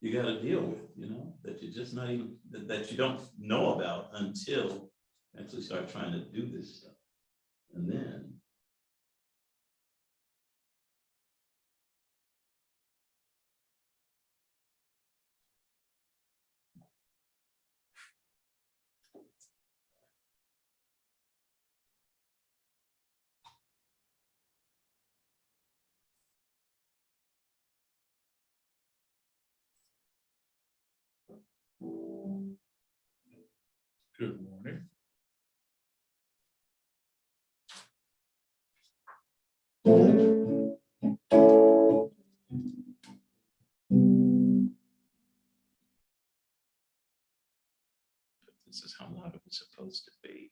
you got to deal with, you know, that you're just not even, that you don't know about until you actually start trying to do this stuff. And then Good morning. this is how loud it was supposed to be.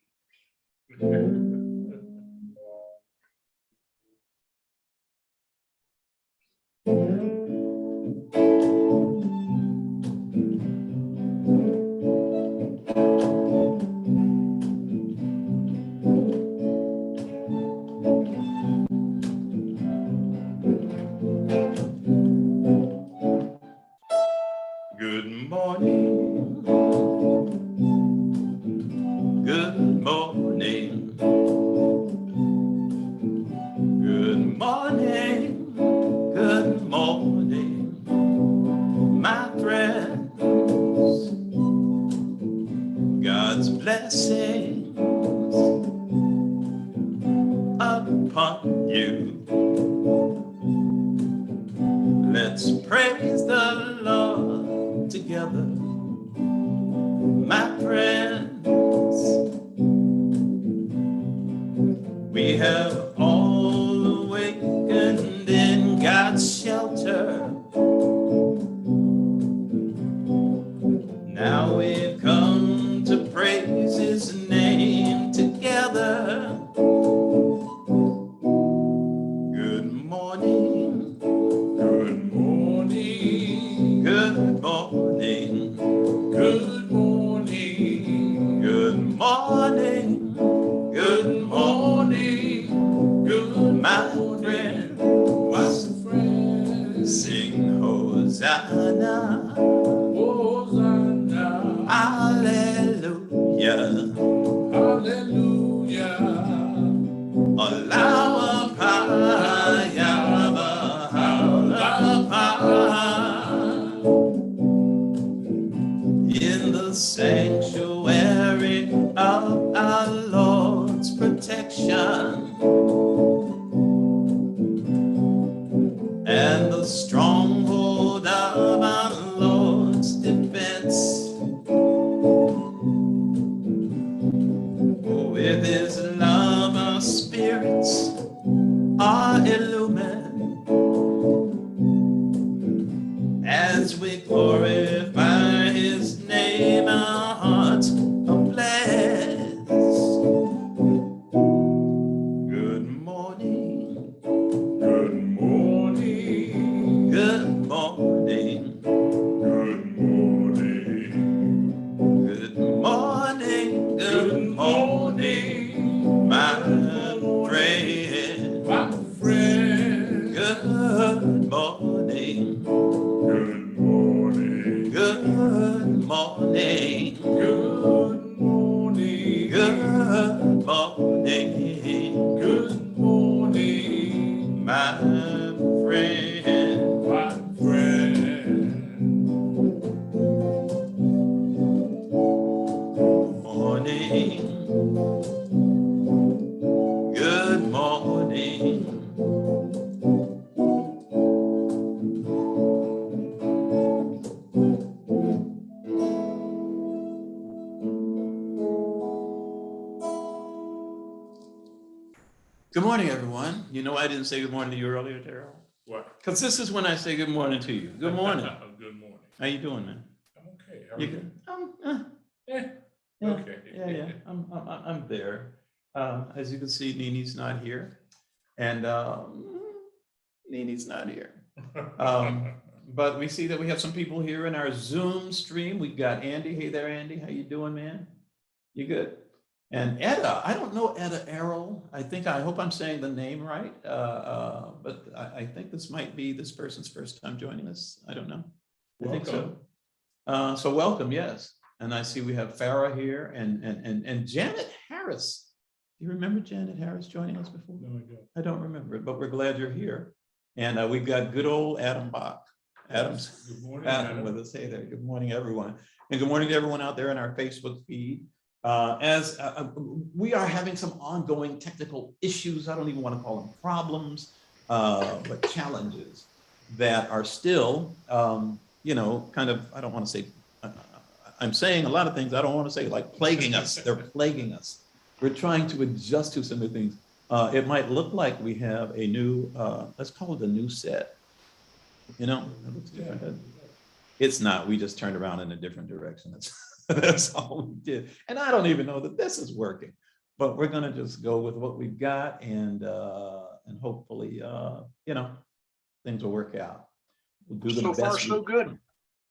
Good morning. Good morning. Good morning. Good morning, my friends. God's blessings upon you. Let's praise the Lord together, my friends. We have all awakened in God's shelter. Now we've come to praise His name together. Good morning. Good morning. Good morning. Good morning. Good morning. Good morning. Good My morning. friend. My friend. Sing Hosanna. Hosanna. Hallelujah. Hallelujah. Allow a in the sanctuary of our Lord's protection and the stronghold of our Lord's defense. With His love, our spirits are illumined as we glorify His name. Our hearts are blessed. Good morning. Good morning. Good morning. Good morning. Good morning. Good morning, my friend. My friend. Good morning. Good morning. Good morning. Good morning. Good morning, Good morning. my friend. My friend. Morning. Good morning. Good morning, everyone. You know I didn't say good morning to you earlier, Daryl? What? Because this is when I say good morning to you. Good morning. Good morning. How you doing, man? I'm okay. How are You you? good? Eh, Yeah, okay. yeah. I'm there. As you can see, Nini's not here, and Nini's not here. But we see that we have some people here in our Zoom stream. We've got Andy. Hey there, Andy. How you doing, man? You good? And Etta, I don't know Etta Errol. I hope I'm saying the name right. But I think this might be this person's first time joining us. I don't know. I think so. Welcome. So welcome, yes. And I see we have Farah here and Janet Harris. Do you remember Janet Harris joining us before? No, I don't. I don't remember it, but we're glad you're here. And we've got good old Adam Bach. Adam's Good morning, Adam Adam. with us. Hey there. Good morning, everyone. And good morning to everyone out there in our Facebook feed. As we are having some ongoing technical issues, I don't even want to call them problems, but challenges that are still, kind of, I don't want to say, I'm saying a lot of things I don't want to say, like plaguing us. They're plaguing us. We're trying to adjust to some new things. It might look like we have a new, let's call it a new set. It looks different. It's not. We just turned around in a different direction. That's all we did. And I don't even know that this is working, but we're going to just go with what we've got and hopefully, things will work out. We'll do the So far, best. so good.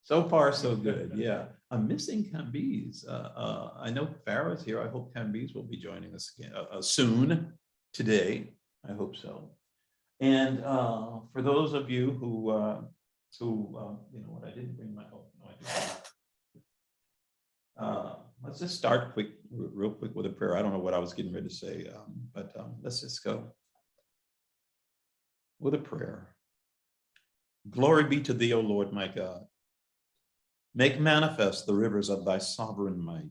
So far, so good. Yeah. I'm missing Camby's. I know Farah's here. I hope Camby's will be joining us again soon today. I hope so. And for those of you who what I didn't bring my, oh, no, I didn't. Let's just start real quick with a prayer. I don't know what I was getting ready to say, but let's just go with a prayer. Glory be to thee, O Lord, my God. Make manifest the rivers of thy sovereign might,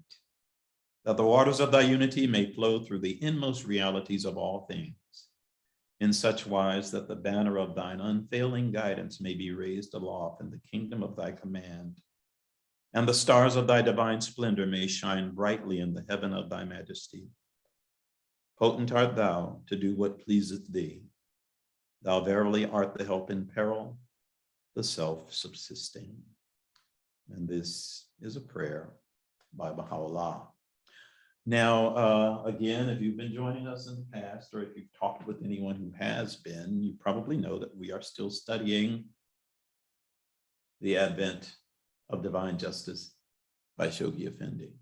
that the waters of thy unity may flow through the inmost realities of all things, in such wise that the banner of thine unfailing guidance may be raised aloft in the kingdom of thy command, and the stars of thy divine splendor may shine brightly in the heaven of thy majesty. Potent art thou to do what pleaseth thee. Thou verily art the help in peril, the self-subsisting. And this is a prayer by Baha'u'llah. Now, again, if you've been joining us in the past, or if you've talked with anyone who has been, you probably know that we are still studying the Advent of Divine Justice by Shoghi Effendi.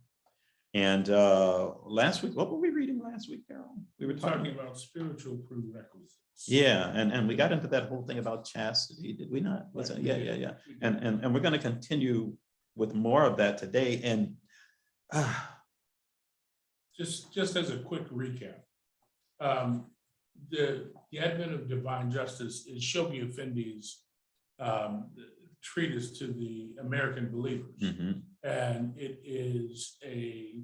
And last week, what were we reading last week, Carol? We were Talking about spiritual prerequisites. Yeah, and we got into that whole thing about chastity, did we not? Was it? Yeah. And we're going to continue with more of that today. And Just as a quick recap, the Advent of Divine Justice is Shoghi Effendi's treatise to the American believers. mhm, And it is a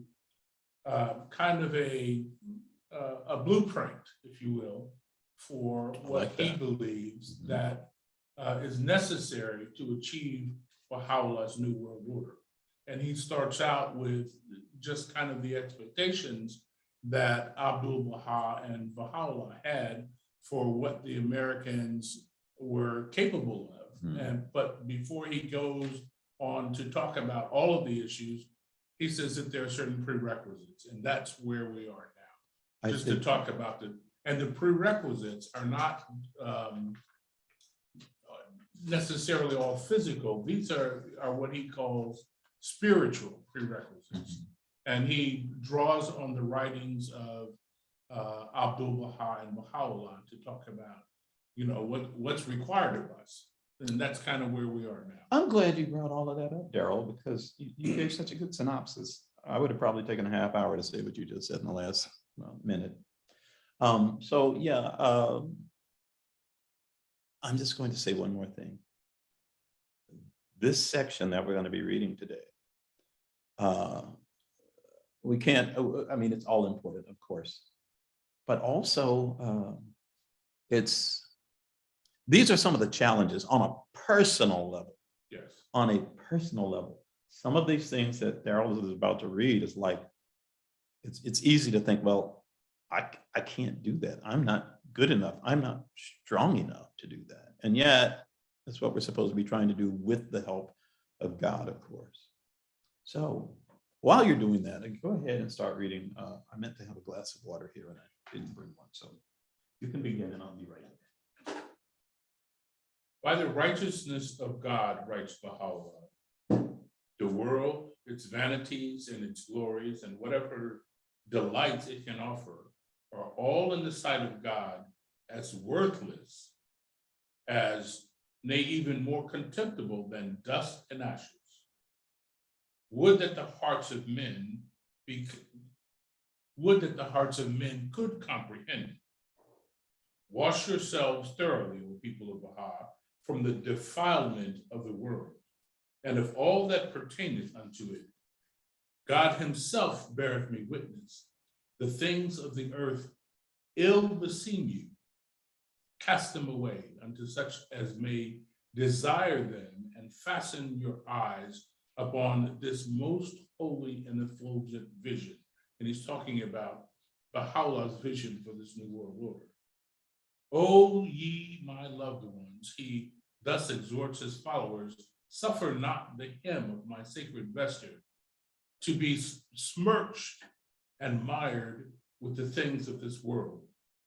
kind of a blueprint, if you will, for I what like he that. believes Mhm. that is necessary to achieve Baha'u'llah's New World Order. And he starts out with just kind of the expectations that Abdul Baha and Baha'u'llah had for what the Americans were capable of. But before he goes on to talk about all of the issues, he says that there are certain prerequisites, and that's where we are now. Just to talk about and the prerequisites are not necessarily all physical. These are what he calls spiritual prerequisites. And he draws on the writings of Abdul Baha and Baha'u'llah to talk about, what's required of us. And that's kind of where we are now. I'm glad you brought all of that up, Daryl, because you gave such a good synopsis. I would have probably taken a half hour to say what you just said in the last minute. I'm just going to say one more thing. This section that we're going to be reading today, we can't, I mean, it's all important, of course, but also these are some of the challenges on a personal level. Yes. On a personal level. Some of these things that Daryl is about to read is like, it's easy to think, well, I can't do that. I'm not good enough. I'm not strong enough to do that. And yet, that's what we're supposed to be trying to do with the help of God, of course. So while you're doing that, go ahead and start reading. I meant to have a glass of water here and I didn't bring one. So you can begin and I'll be right back. By the righteousness of God, writes Baha'u'llah, the world, its vanities and its glories and whatever delights it can offer are all in the sight of God as worthless as nay, even more contemptible than dust and ashes. Would that the hearts of men be, would that the hearts of men could comprehend it. Wash yourselves thoroughly, O people of Baha, from the defilement of the world, and of all that pertaineth unto it. God himself beareth me witness. The things of the earth ill beseem you. Cast them away unto such as may desire them, and fasten your eyes upon this most holy and effulgent vision. And he's talking about Baha'u'llah's vision for this new world order. O ye my loved ones, he thus exhorts his followers, suffer not the hem of my sacred vesture to be smirched and mired with the things of this world,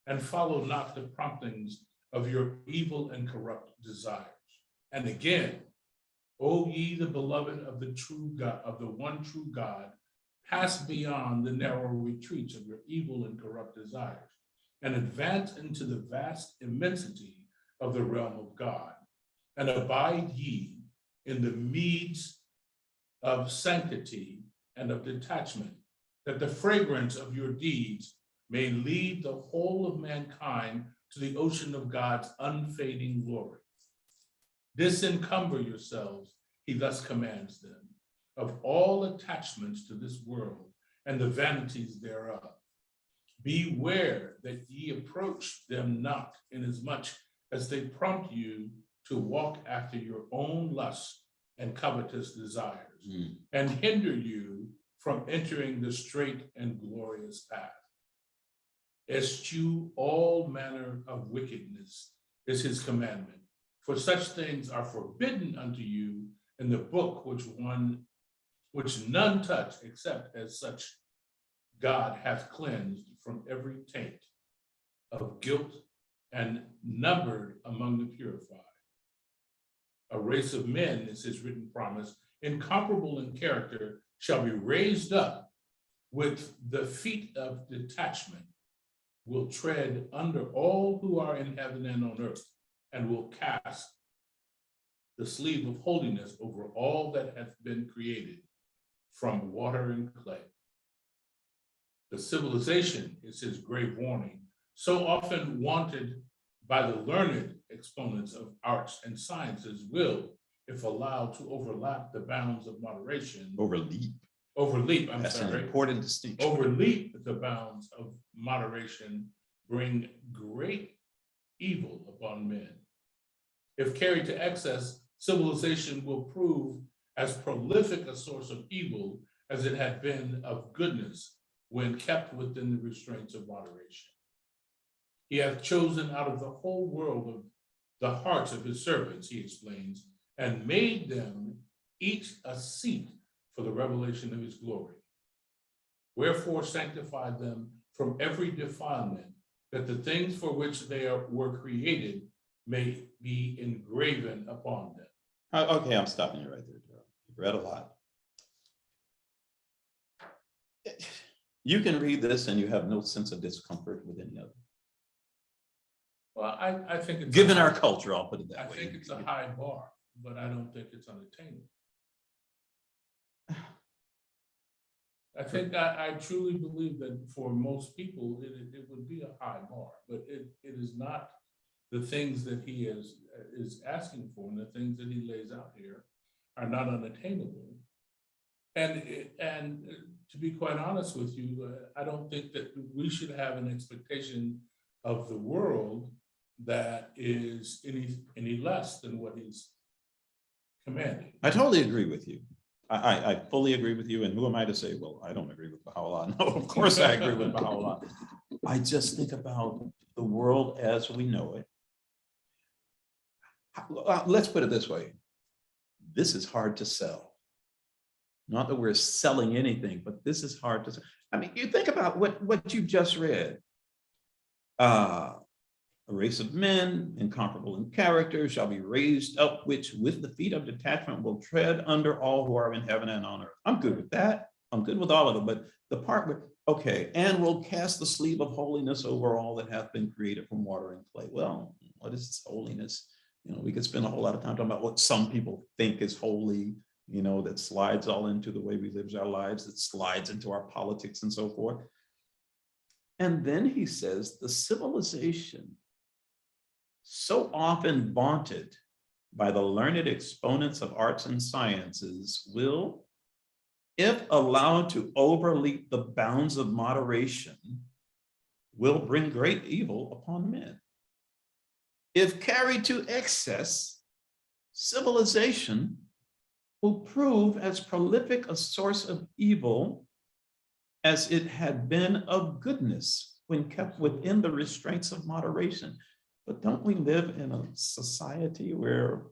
and follow not the promptings of your evil and corrupt desires. And again, O ye the beloved of the true God, of the one true God, pass beyond the narrow retreats of your evil and corrupt desires, and advance into the vast immensity of the realm of God, and abide ye in the meads of sanctity and of detachment, that the fragrance of your deeds may lead the whole of mankind to the ocean of God's unfading glory. Disencumber yourselves, he thus commands them, of all attachments to this world and the vanities thereof. Beware that ye approach them not, inasmuch as they prompt you to walk after your own lusts and covetous desires, and hinder you from entering the straight and glorious path. Eschew all manner of wickedness is his commandment, for such things are forbidden unto you in the book which none touch except as such God hath cleansed from every taint of guilt and numbered among the purified. A race of men, is his written promise, incomparable in character, shall be raised up with the feet of detachment, will tread under all who are in heaven and on earth, and will cast the sleeve of holiness over all that hath been created from water and clay. The civilization is his grave warning, so often wanted by the learned exponents of arts and sciences will, if allowed to overlap the bounds of moderation. Overleap, That's an important distinction. Overleap the bounds of moderation, bring great evil upon men. If carried to excess, civilization will prove as prolific a source of evil as it had been of goodness when kept within the restraints of moderation. He hath chosen out of the whole world of the hearts of his servants, he explains, and made them each a seat for the revelation of his glory. Wherefore sanctify them from every defilement, that the things for which they were created may be engraven upon them. Okay, I'm stopping you right there, Joe. You've read a lot. You can read this and you have no sense of discomfort with any of it. Well, I think it's Given our culture, I'll put it that I way. think it's a high bar, but I don't think it's unattainable. I truly believe that for most people, it would be a high bar, but it is not the things that he is asking for, and the things that he lays out here are not unattainable. And to be quite honest with you, I don't think that we should have an expectation of the world that is any less than what he's commanding. I totally agree with you. I fully agree with you. And who am I to say, well, I don't agree with Baha'u'llah? No, of course I agree with Baha'u'llah. I just think about the world as we know it. Let's put it this way. This is hard to sell. Not that we're selling anything, but this is hard to sell. I mean, you think about what you just read. A race of men, incomparable in character, shall be raised up, which with the feet of detachment will tread under all who are in heaven and on earth. I'm good with that. I'm good with all of it. But the part where, okay, and will cast the sleeve of holiness over all that hath been created from water and clay. Well, what is this holiness We could spend a whole lot of time talking about what some people think is holy, that slides all into the way we live our lives, that slides into our politics and so forth. And then he says the civilization so often vaunted by the learned exponents of arts and sciences will, if allowed to overleap the bounds of moderation, will bring great evil upon men. If carried to excess, civilization will prove as prolific a source of evil as it had been of goodness when kept within the restraints of moderation. But don't we live in a society where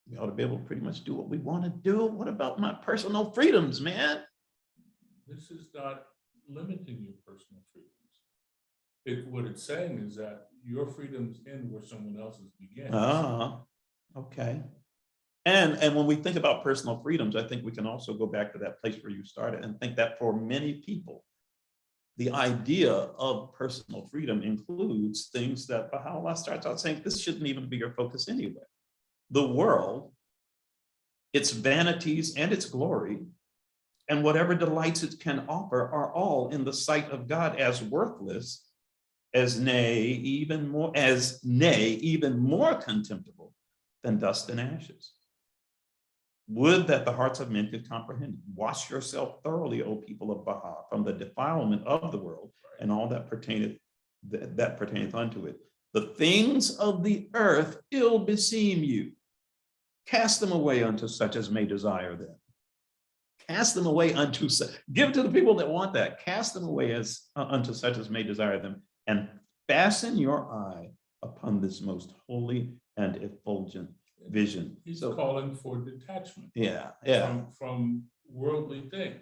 we ought to be able to pretty much do what we want to do? What about my personal freedoms, man? This is not limiting your personal freedoms. What it's saying is that your freedoms end where someone else's begins. Okay. And when we think about personal freedoms, I think we can also go back to that place where you started and think that for many people, the idea of personal freedom includes things that Baha'u'llah starts out saying, this shouldn't even be your focus anyway. The world, its vanities and its glory, and whatever delights it can offer are all in the sight of God as worthless, as nay, even more contemptible than dust and ashes. Would that the hearts of men could comprehend. Wash yourself thoroughly, O people of Baha, from the defilement of the world and all that pertaineth unto it. The things of the earth ill beseem you. Cast them away unto such as may desire them. Cast them away unto such. Give to the people that want that. Cast them away as unto such as may desire them, and fasten your eye upon this most holy and effulgent vision. He's calling for detachment. From worldly things.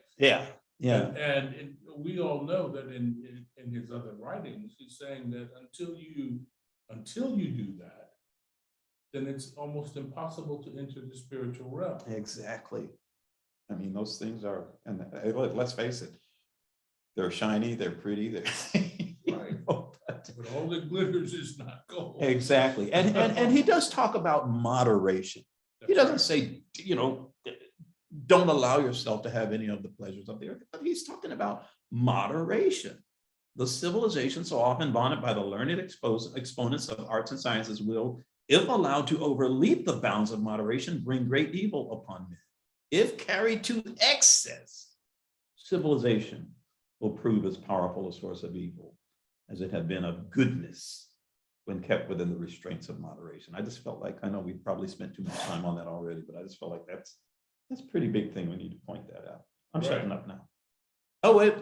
And we all know that in his other writings, he's saying that until you do that, then it's almost impossible to enter the spiritual realm. Exactly. I mean, those things are, and let's face it, they're shiny, they're pretty, right. But all that glitters is not gold. Exactly. And he does talk about moderation. He doesn't say, don't allow yourself to have any of the pleasures of the earth, but he's talking about moderation. The civilization so often vaunted by the learned exponents of arts and sciences will, if allowed to overleap the bounds of moderation, bring great evil upon men. If carried to excess, civilization will prove as powerful a source of evil as it had been of goodness when kept within the restraints of moderation. I just felt like, I know we probably spent too much time on that already, but I just felt like that's a pretty big thing. We need to point that out. I'm shutting up now. Oh, wait,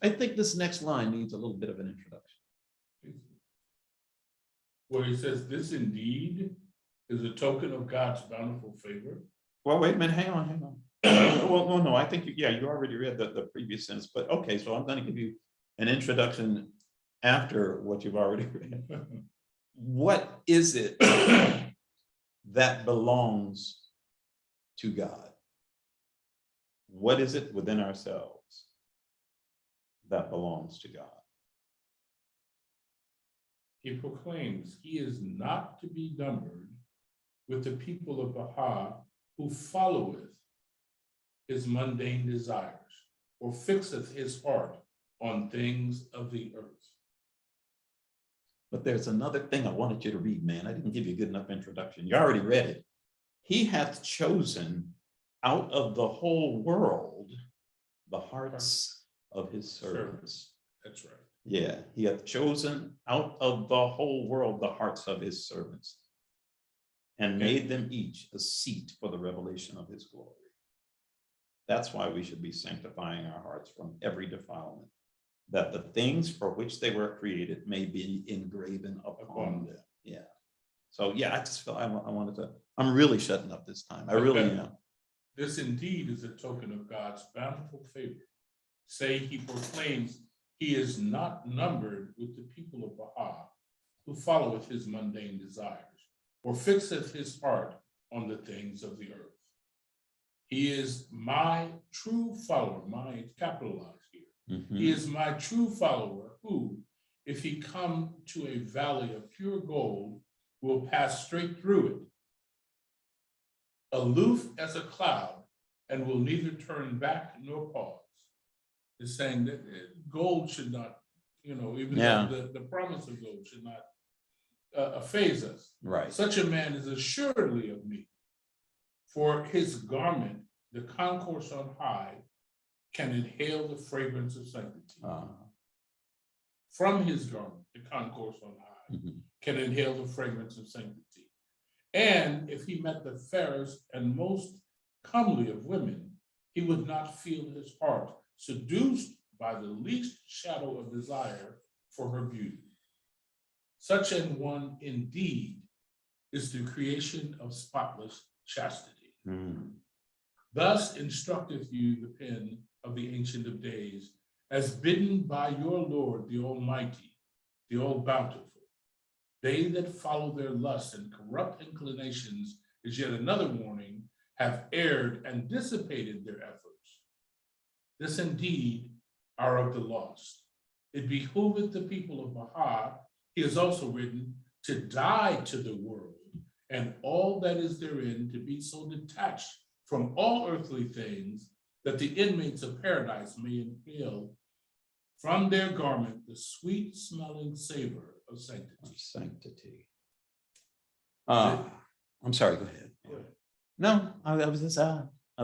I think this next line needs a little bit of an introduction. Where he says, this indeed is a token of God's bountiful favor. Well, wait a minute, hang on. Well, no, I think, you already read the previous sentence, but okay, so I'm going to give you an introduction after what you've already read. What is it that belongs to God? What is it within ourselves that belongs to God? He proclaims he is not to be numbered with the people of Baha who followeth his mundane desires, or fixeth his heart on things of the earth. But there's another thing I wanted you to read, man. I didn't give you a good enough introduction. You already read it. He hath chosen out of the whole world the hearts of his servants. That's right. Yeah, he hath chosen out of the whole world the hearts of his servants, and made them each a seat for the revelation of his glory. That's why we should be sanctifying our hearts from every defilement, that the things for which they were created may be engraven upon them. Yeah. So yeah, I just felt I'm really shutting up this time. I really am. This indeed is a token of God's bountiful favor. Say he proclaims he is not numbered with the people of Baha who followeth his mundane desires, or fixeth his heart on the things of the earth. He is my true follower, my capitalized here. Mm-hmm. He is my true follower who, if he come to a valley of pure gold, will pass straight through it aloof as a cloud, and will neither turn back nor pause. It's saying that gold should not, even Yeah. though the promise of gold should not phase us. Right. Such a man is assuredly of me. For his garment, the concourse on high, can inhale the fragrance of sanctity. From his garment, the concourse on high, can inhale the fragrance of sanctity. And if he met the fairest and most comely of women, he would not feel his heart seduced by the least shadow of desire for her beauty. Such an one indeed is the creation of spotless chastity. Thus instructeth you the pen of the Ancient of Days, as bidden by your Lord, the Almighty, the All-Bountiful. They that follow their lusts and corrupt inclinations is yet another warning, have erred and dissipated their efforts. This indeed are of the lost. It behooveth the people of Baha, he has also written, to die to the world and all that is therein, to be so detached from all earthly things that the inmates of paradise may inhale from their garment the sweet smelling savor of sanctity. I'm sorry, go ahead. No, I was just,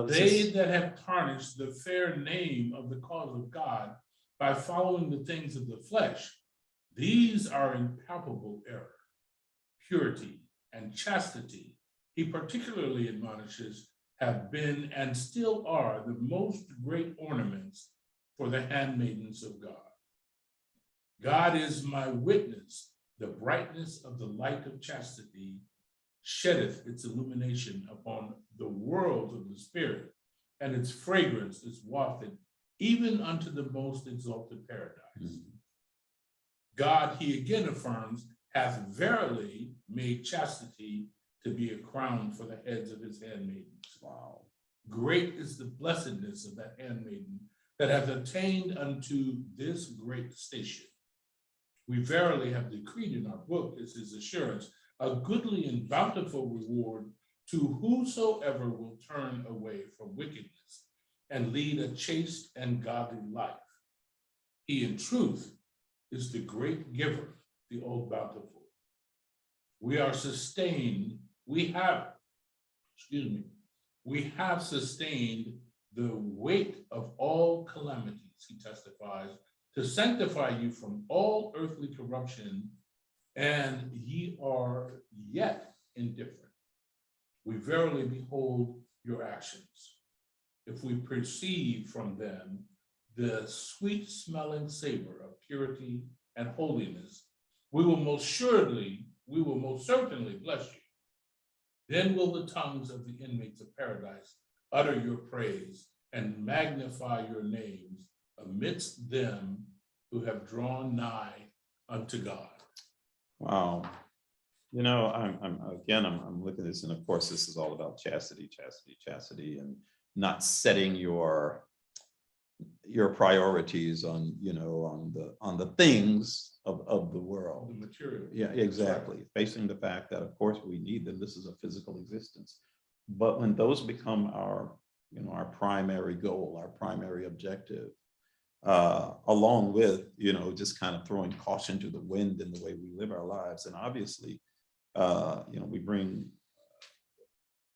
They that have tarnished the fair name of the cause of God by following the things of the flesh, these are in palpable error. Purity and chastity, he particularly admonishes, have been and still are the most great ornaments for the handmaidens of God. God is my witness, the brightness of the light of chastity sheddeth its illumination upon the world of the spirit, and its fragrance is wafted even unto the most exalted paradise. God, he again affirms, hath verily made chastity to be a crown for the heads of his handmaidens. Wow. Great is the blessedness of that handmaiden that hath attained unto this great station. We verily have decreed in our book, as his assurance, a goodly and bountiful reward to whosoever will turn away from wickedness and lead a chaste and godly life. He in truth is the great giver, the all-bountiful. We are sustained, we have sustained the weight of all calamities, he testifies, to sanctify you from all earthly corruption, and ye are yet indifferent. We verily behold your actions. If we perceive from them the sweet smelling savor of purity and holiness, we will most certainly bless you. Then will the tongues of the inmates of paradise utter your praise and magnify your names amidst them who have drawn nigh unto God. Wow. I'm looking at this, and of course, this is all about chastity, and not setting your priorities on the things of the world. The material. Yeah, exactly. Right. Facing the fact that, of course, we need them. This is a physical existence. But when those become our primary goal, our primary objective, along with, just kind of throwing caution to the wind in the way we live our lives. And obviously,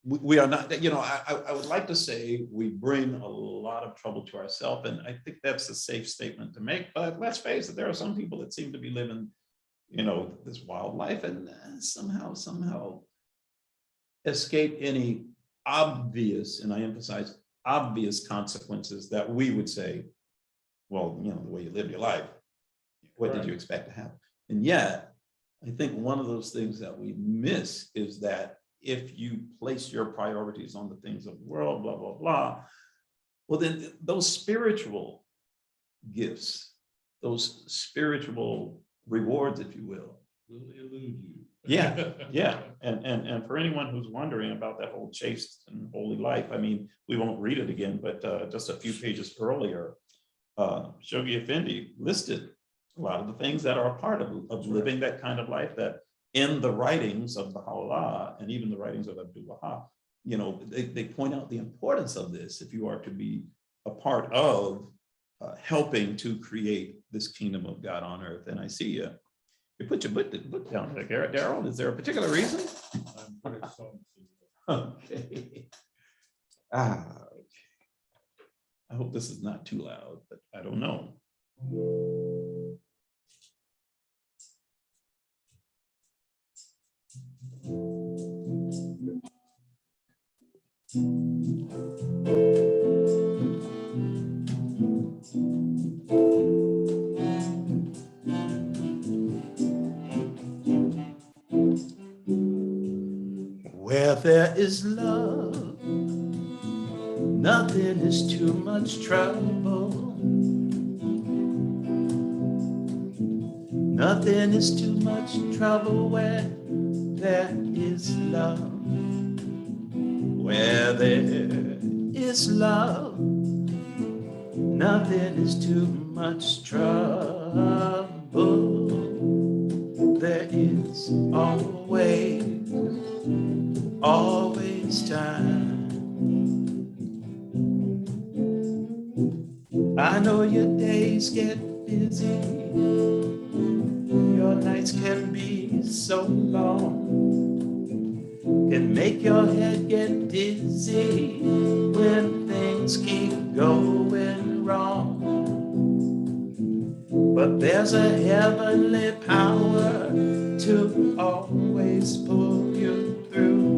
we are not, I would like to say we bring a lot of trouble to ourselves. And I think that's a safe statement to make. But let's face it, there are some people that seem to be living, this wild life and somehow escape any obvious, and I emphasize obvious consequences that we would say, well, the way you live your life, what did you expect to happen? And yet, I think one of those things that we miss is that if you place your priorities on the things of the world, blah, blah, blah, well, then those spiritual gifts, those spiritual rewards, if you will elude you. Yeah. And for anyone who's wondering about that whole chaste and holy life, I mean, we won't read it again, but just a few pages earlier, Shoghi Effendi listed a lot of the things that are a part of living that kind of life, that in the writings of Baha'u'llah and even the writings of Abdu'l-Baha, they point out the importance of this if you are to be a part of helping to create this kingdom of God on earth. And I see you put your book down there, Daryl. Is there a particular reason? I'm pretty sorry. Okay. Okay. I hope this is not too loud, but I don't know. Where there is love, nothing is too much trouble. Nothing is too much trouble where there is love. Where there is love, nothing is too much trouble. There is always time. I know your days get busy, your nights can be so long, can make your head get dizzy when things keep going wrong. But there's a heavenly power to always pull you through.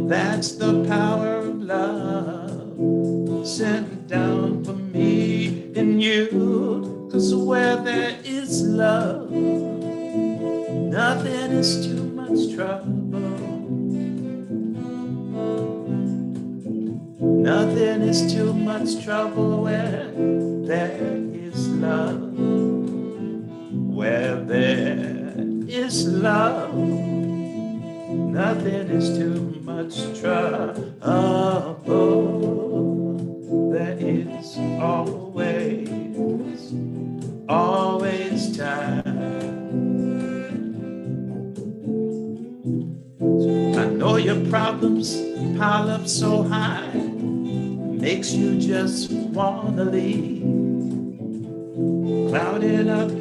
That's the power of love sent down for me and you. 'Cause where there is love, nothing is too much trouble. Nothing is too much trouble where there is love. Where there is love, nothing is too much trouble. There is always time. I know your problems pile up so high, makes you just wanna leave, clouding up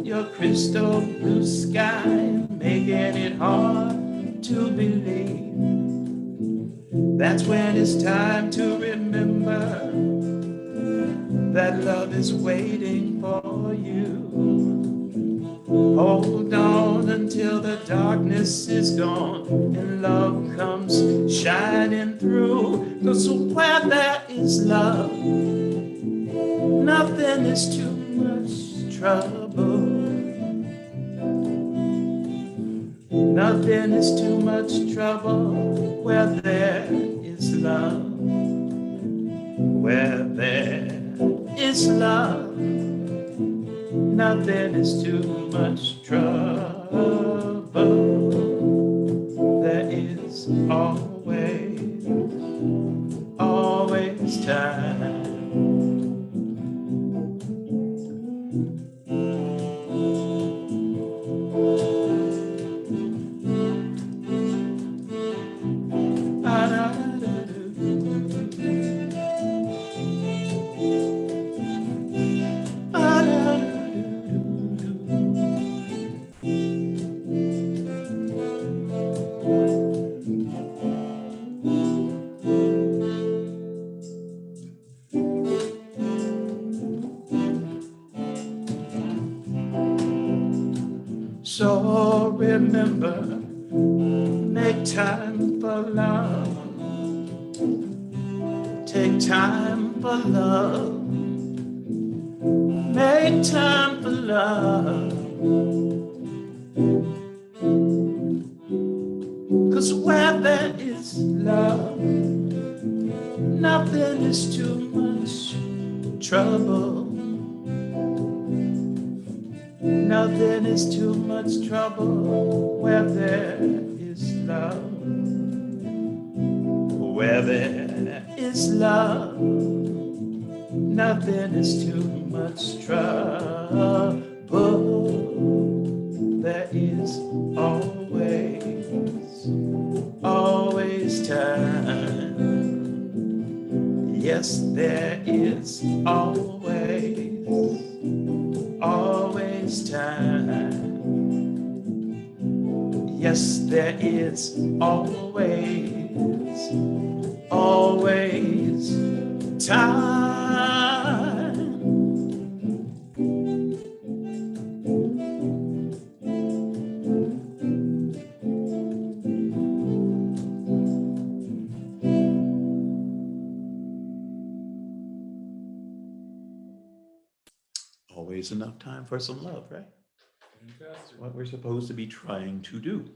your crystal blue sky, making it hard to believe. That's when it's time to remember that love is waiting for you. Hold on until the darkness is gone and love comes shining through. 'Cause where there is love, nothing is too much trouble. Nothing is too much trouble where there is love. Where there is love, nothing is too much trouble. There is always time. So remember, make time for love. Take time for love. Make time for love. 'Cause where there is love, nothing is too much trouble. Nothing is too much trouble where there is love. Where there is love, nothing is too much trouble. There is always time. Yes, there is always time. Yes, there is always time. Always enough time for some love, right? Fantastic. What we're supposed to be trying to do.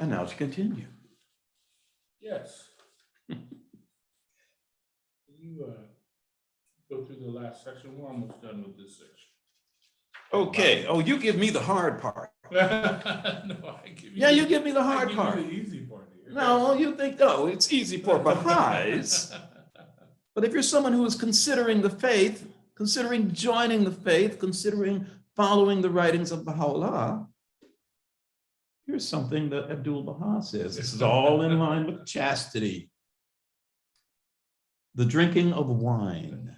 And now to continue. Yes. You go through the last section. We're almost done with this section. Okay. Oh, you give me the hard part. No, I give you. Yeah, you give me the hard I part. give you the easy part here. No, you think, oh, it's easy for Baha'is. But if you're someone who is considering the faith, considering joining the faith, considering following the writings of Baha'u'llah, here's something that Abdul-Baha says. This is all in line with chastity. The drinking of wine,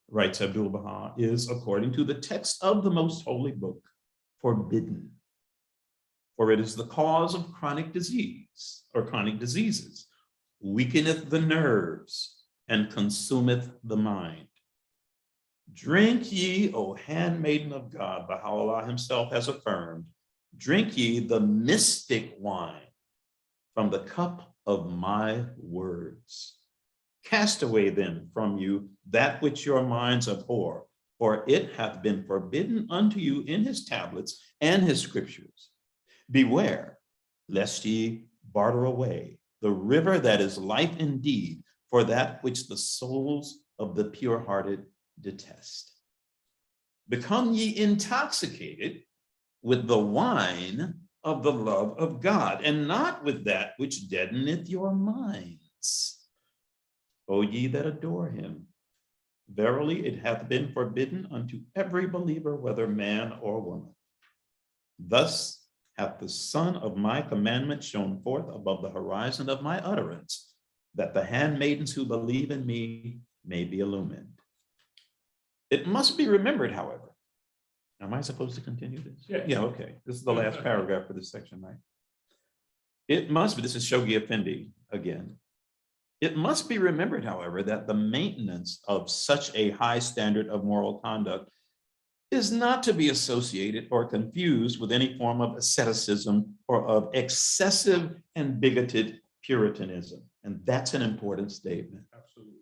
writes Abdul-Baha, is, according to the text of the most holy book, forbidden. For it is the cause of chronic disease or chronic diseases, weakeneth the nerves, and consumeth the mind. Drink ye, O handmaiden of God, Baha'u'llah himself has affirmed, drink ye the mystic wine from the cup of my words. Cast away then from you that which your minds abhor, for it hath been forbidden unto you in his tablets and his scriptures. Beware, lest ye barter away the river that is life indeed, for that which the souls of the pure-hearted detest. Become ye intoxicated with the wine of the love of God, and not with that which deadeneth your minds. O ye that adore him, verily it hath been forbidden unto every believer, whether man or woman. Thus hath the sun of my commandment shone forth above the horizon of my utterance, that the handmaidens who believe in me may be illumined. It must be remembered, however. Am I supposed to continue this? Yes. Yeah, okay. This is the last paragraph for this section, right? It must be, this is Shoghi Effendi again. It must be remembered, however, that the maintenance of such a high standard of moral conduct is not to be associated or confused with any form of asceticism or of excessive and bigoted Puritanism. And that's an important statement. Absolutely.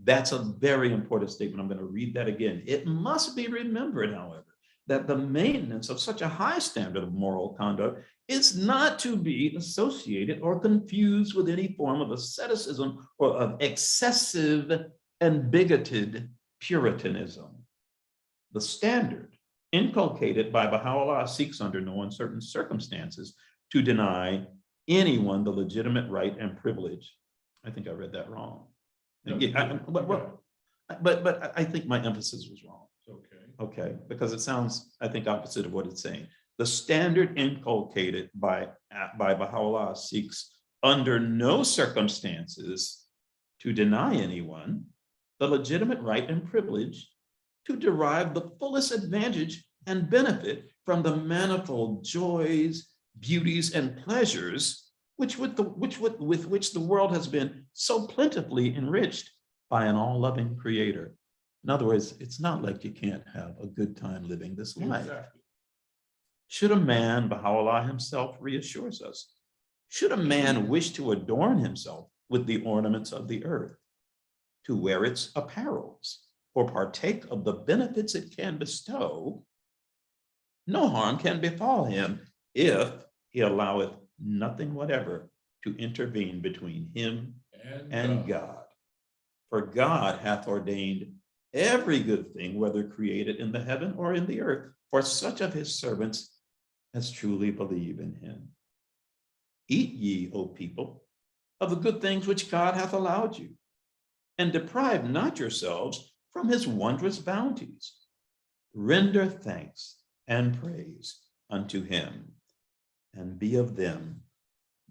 That's a very important statement. I'm going to read that again. It must be remembered, however, that the maintenance of such a high standard of moral conduct is not to be associated or confused with any form of asceticism or of excessive and bigoted Puritanism. The standard inculcated by Baha'u'llah seeks under no uncertain circumstances to deny anyone the legitimate right and privilege. I think I read that wrong. But I think my emphasis was wrong. Okay. Okay, because it sounds, I think, opposite of what it's saying. The standard inculcated by Baha'u'llah seeks under no circumstances to deny anyone the legitimate right and privilege to derive the fullest advantage and benefit from the manifold joys, beauties, and pleasures with which the world has been so plentifully enriched by an all-loving creator. In other words, it's not like you can't have a good time living this life. Exactly. Should a man, Baha'u'llah himself reassures us, should a man wish to adorn himself with the ornaments of the earth, to wear its apparels, or partake of the benefits it can bestow, no harm can befall him if he alloweth nothing whatever to intervene between him and God. For God hath ordained every good thing, whether created in the heaven or in the earth, for such of his servants as truly believe in him. Eat ye, O people, of the good things which God hath allowed you, and deprive not yourselves from his wondrous bounties. Render thanks and praise unto him, and be of them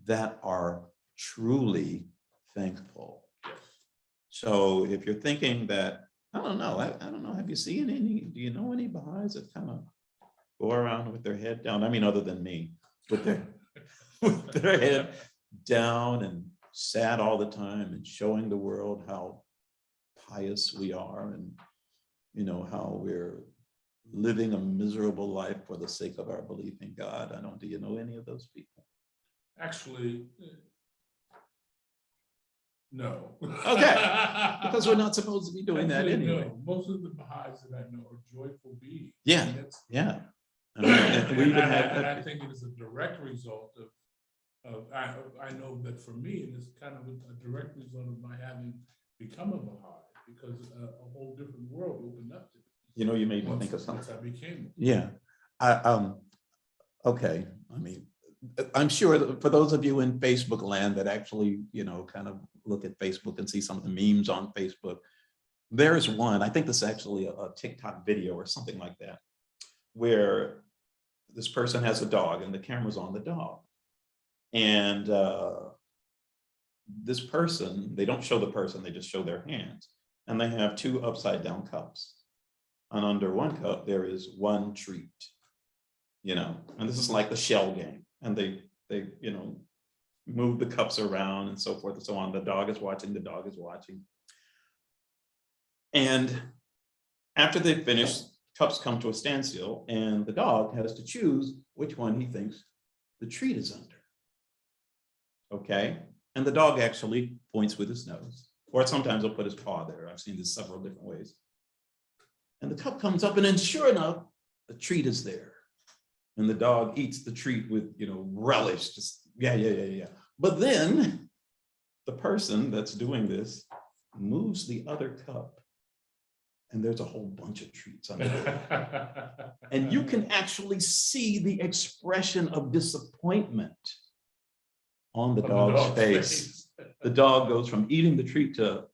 that are truly thankful. So if you're thinking that, I don't know, I don't know, have you seen any, do you know any Baha'is that kind of go around with their head down? I mean, other than me, with their head down and sad all the time and showing the world how pious we are and, you know, how we're living a miserable life for the sake of our belief in God. Do you know any of those people? Actually, no. Okay, because we're not supposed to be doing that Actually, anyway. no. Most of the Baha'is that I know are joyful beings. Yeah, And that's- yeah. I mean, and we even and had, I think it is a direct result of I know that for me, it is kind of a direct result of my having become a Baha'i, because a whole different world opened up to me. you know, you made me think of Once something. I became. Yeah. Okay. I mean, I'm sure that for those of you in Facebook land that actually, you know, kind of look at Facebook and see some of the memes on Facebook, there's one, I think this is actually a TikTok video or something like that, where this person has a dog and the camera's on the dog. And this person, they don't show the person, they just show their hands. And they have two upside down cups. And under one cup, there is one treat, you know, and this is like the shell game. And they, you know, move the cups around and so forth and so on. The dog is watching, the dog is watching. And after they finish, cups come to a standstill and the dog has to choose which one he thinks the treat is under. Okay, and the dog actually points with his nose, or sometimes he'll put his paw there. I've seen this several different ways. And the cup comes up and then sure enough, the treat is there. And the dog eats the treat with, you know, relish, just yeah. But then the person that's doing this moves the other cup and there's a whole bunch of treats under there. And you can actually see the expression of disappointment on the dog's face. The dog goes from eating the treat to,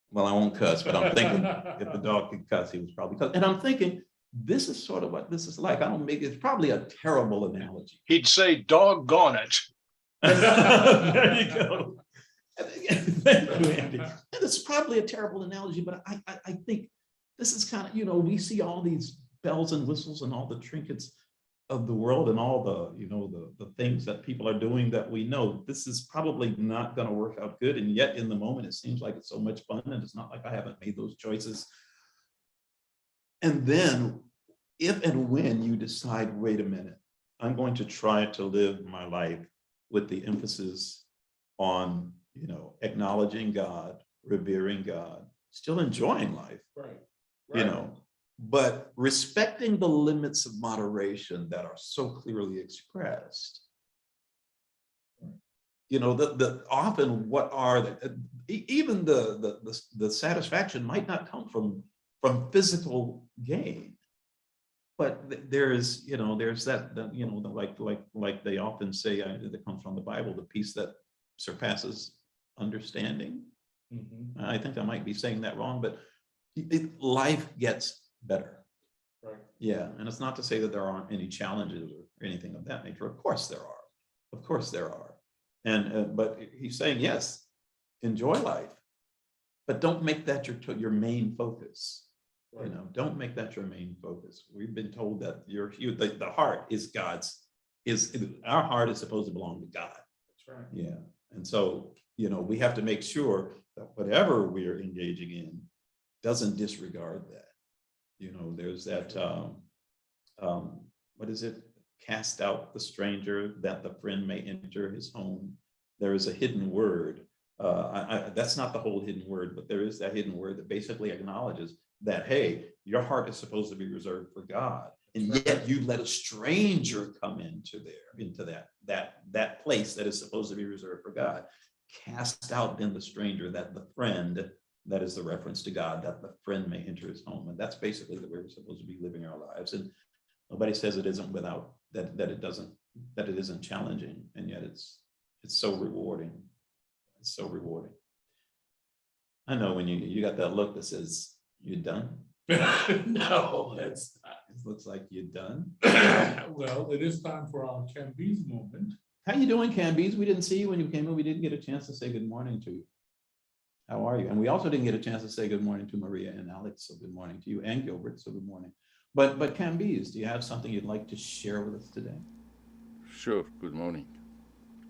well, I won't cuss, but I'm thinking if the dog could cuss, he was probably cuss. And I'm thinking, this is sort of what this is like. It's probably a terrible analogy. He'd say, doggone it. There you go. Thank you, Andy. And it's probably a terrible analogy, but I think this is kind of, you know, we see all these bells and whistles and all the trinkets of the world and all the, you know, the things that people are doing that we know this is probably not going to work out good. And yet in the moment, it seems like it's so much fun and it's not like I haven't made those choices. And then if and when you decide, wait a minute, I'm going to try to live my life with the emphasis on, you know, acknowledging God, revering God, still enjoying life, Right. you know, but respecting the limits of moderation that are so clearly expressed. You know, often what are even the satisfaction might not come from physical gain, but there's, you know, there's that you know, like they often say that comes from the Bible, the peace that surpasses understanding. Mm-hmm. I think I might be saying that wrong, but life gets better. Right. Yeah, and it's not to say that there aren't any challenges or anything of that nature. Of course there are. Of course there are. And but he's saying, yes, enjoy life, but don't make that your main focus. Right. You know, don't make that your main focus. We've been told that the heart is our heart is supposed to belong to God. That's right. Yeah, and so, you know, we have to make sure that whatever we're engaging in doesn't disregard that. You know, there's that, what is it? Cast out the stranger that the friend may enter his home. There is a hidden word. That's not the whole hidden word, but there is that hidden word that basically acknowledges that, hey, your heart is supposed to be reserved for God. And yet you let a stranger come into that place that is supposed to be reserved for God. Cast out then the stranger, that the friend, that is the reference to God, that the friend may enter his home. And that's basically the way we're supposed to be living our lives. And nobody says it isn't without that it isn't challenging. And yet it's so rewarding. It's so rewarding. I know when you got that look that says, "You done?" No, that's not. It looks like you're done. Well, it is time for our Can Be's moment. How you doing, Cambies? We didn't see you when you came in. We didn't get a chance to say good morning to you. How are you? And we also didn't get a chance to say good morning to Maria and Alex. So good morning to you, and Gilbert. So good morning. But Cambies, do you have something you'd like to share with us today? Sure. Good morning.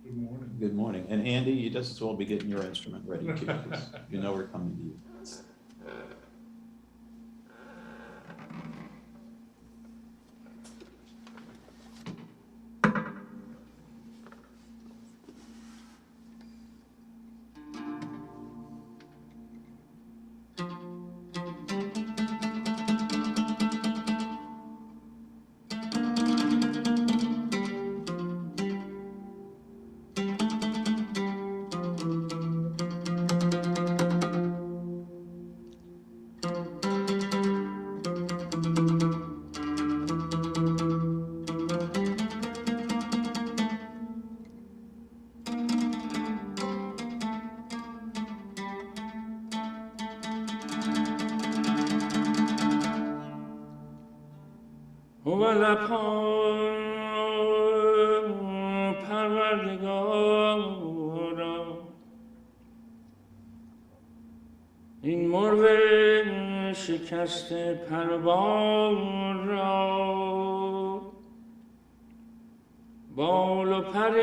Good morning. Good morning. And Andy, you just as well be getting your instrument ready too, because you know we're coming to you. این مرغ شکسته پروار را بال و پر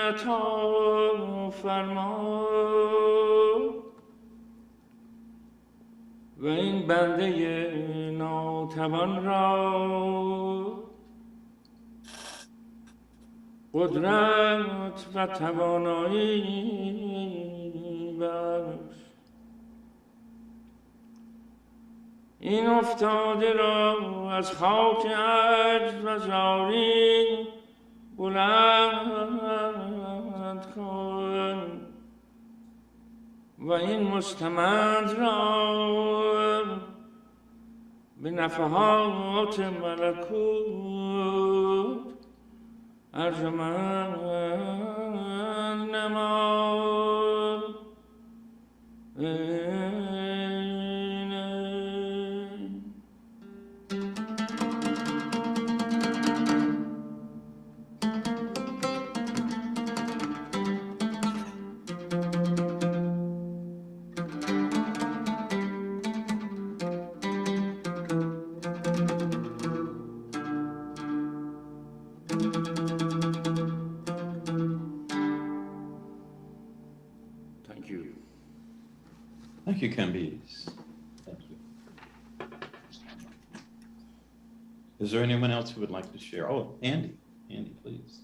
عطا فرما و این بنده ناتوان را قدرت و توانایی بخش. این افتاده را از خاک عجز و زاری بلند کن و این مستمند را به نفحات ملکوت ارجمند نما. Thank you. Thank you, Cambies. Thank you. Is there anyone else who would like to share? Oh, Andy. Andy, please.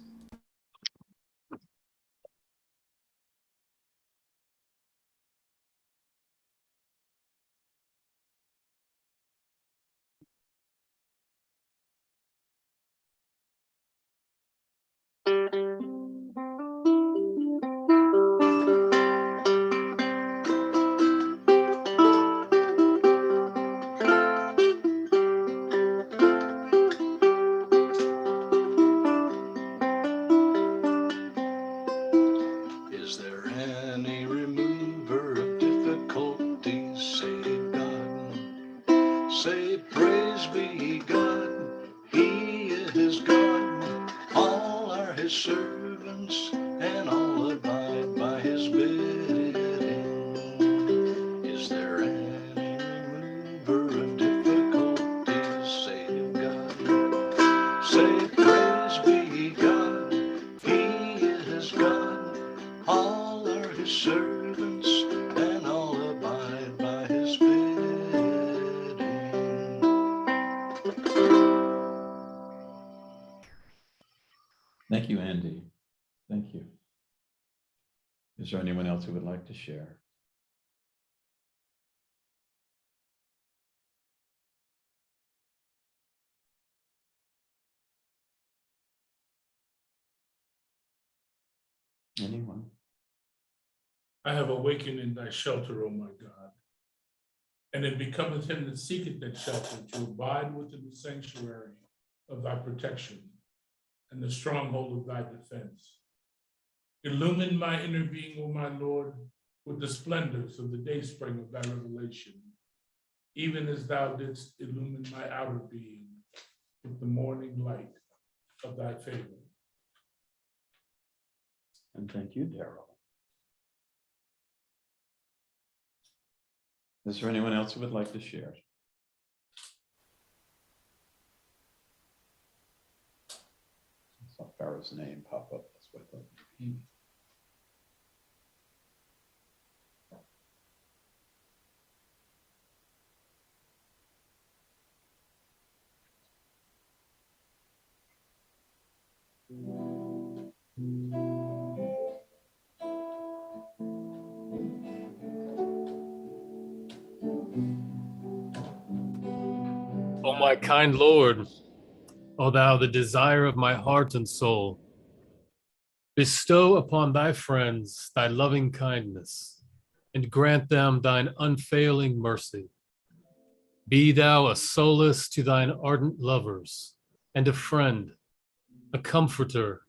Is there any remover of difficulties? Save God. Say, praise be God. He is God. All are his servants, and all abide by his bidding. Is there any remover of difficulties? Save God. Say, praise be God. He is God. All are his servants, and all abide by his bidding. Thank you, Andy. Thank you. Is there anyone else who would like to share? Anyone? I have awakened in thy shelter, O my God. And it becometh him that seeketh that shelter to abide within the sanctuary of thy protection and the stronghold of thy defense. Illumine my inner being, O my Lord, with the splendors of the dayspring of thy revelation, even as thou didst illumine my outer being with the morning light of thy favor. And thank you, Daryl. Is there anyone else who would like to share? I saw Farrah's name pop up. That's what I thought. O my kind Lord, O thou the desire of my heart and soul, bestow upon thy friends thy loving kindness, and grant them thine unfailing mercy. Be thou a solace to thine ardent lovers, and a friend, a comforter,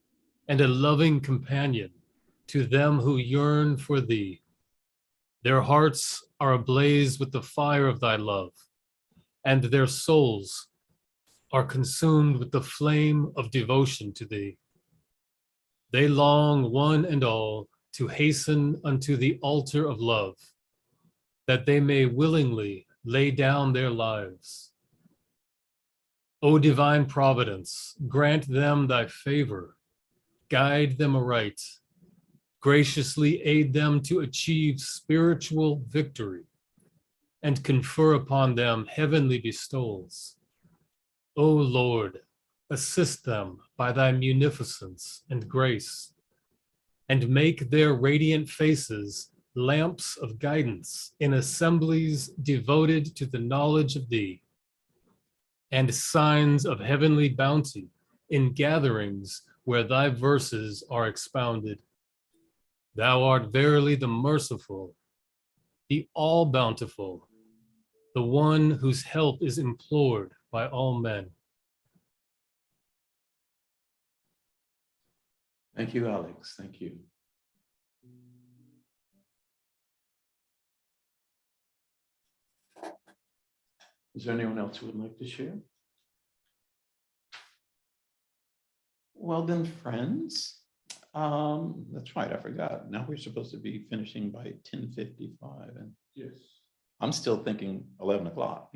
and a loving companion to them who yearn for thee. Their hearts are ablaze with the fire of thy love, and their souls are consumed with the flame of devotion to thee. They long one and all to hasten unto the altar of love, that they may willingly lay down their lives. O divine providence, grant them thy favor, guide them aright, graciously aid them to achieve spiritual victory, and confer upon them heavenly bestowals. O Lord, assist them by thy munificence and grace, and make their radiant faces lamps of guidance in assemblies devoted to the knowledge of thee, and signs of heavenly bounty in gatherings where thy verses are expounded. Thou art verily the merciful, the all-bountiful, the one whose help is implored by all men. Thank you, Alex. Thank you. Is there anyone else who would like to share? Well then, friends, that's right, I forgot. Now we're supposed to be finishing by 10:55, and Yes. I'm still thinking 11 o'clock.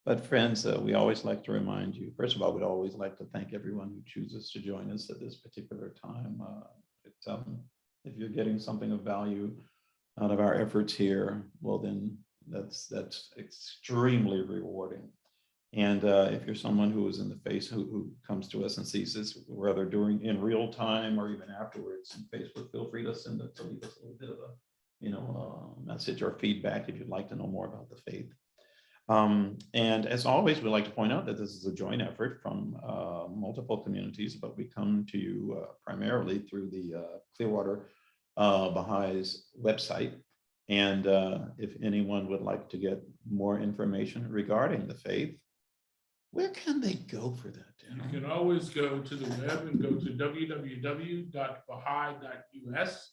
But friends, we always like to remind you, first of all, we'd always like to thank everyone who chooses to join us at this particular time. If you're getting something of value out of our efforts here, well then that's extremely rewarding. And if you're someone who is in the face, who comes to us and sees this, whether in real time or even afterwards in Facebook, feel free to leave us a little bit of a message or feedback if you'd like to know more about the faith. And as always, we like to point out that this is a joint effort from multiple communities, but we come to you primarily through the Clearwater Baha'is website. And if anyone would like to get more information regarding the faith, where can they go for that, Darryl? You can always go to the web and go to www.baha'i.us,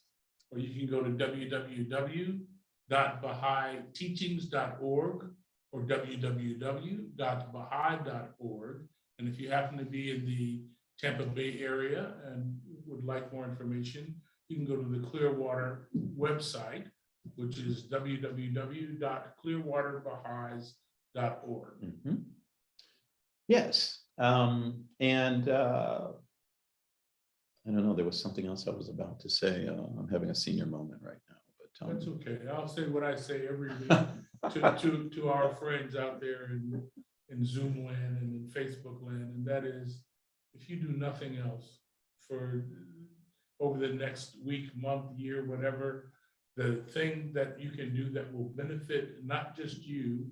or you can go to www.baha'iteachings.org or www.baha'i.org. And if you happen to be in the Tampa Bay area and would like more information, you can go to the Clearwater website, which is www.clearwaterbaha'is.org. Mm-hmm. Yes, and I don't know, there was something else I was about to say. I'm having a senior moment right now, but that's okay. I'll say what I say every week to our friends out there in Zoom land and in Facebook land, and that is, if you do nothing else for over the next week, month, year, whatever, the thing that you can do that will benefit not just you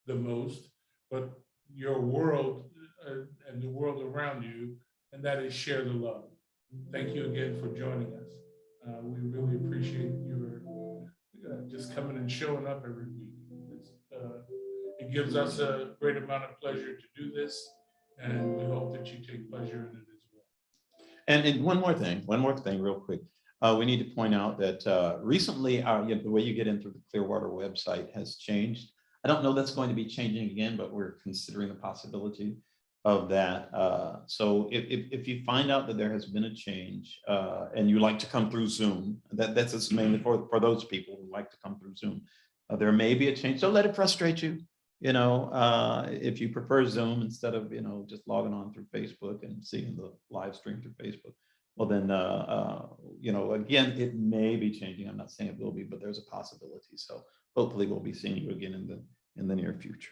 the most, but your world and the world around you, and that is share the love. Thank you again for joining us. We really appreciate your just coming and showing up every week. It gives us a great amount of pleasure to do this, and we hope that you take pleasure in it as well. And one more thing real quick. We need to point out that recently the way you get into the Clearwater website has changed. I don't know that's going to be changing again, but we're considering the possibility of that. So if you find out that there has been a change and you like to come through Zoom, that's just mainly for those people who like to come through Zoom. There may be a change. Don't let it frustrate you. If you prefer Zoom instead of, just logging on through Facebook and seeing the live stream through Facebook, well then, again, it may be changing. I'm not saying it will be, but there's a possibility. So hopefully we'll be seeing you again in the near future.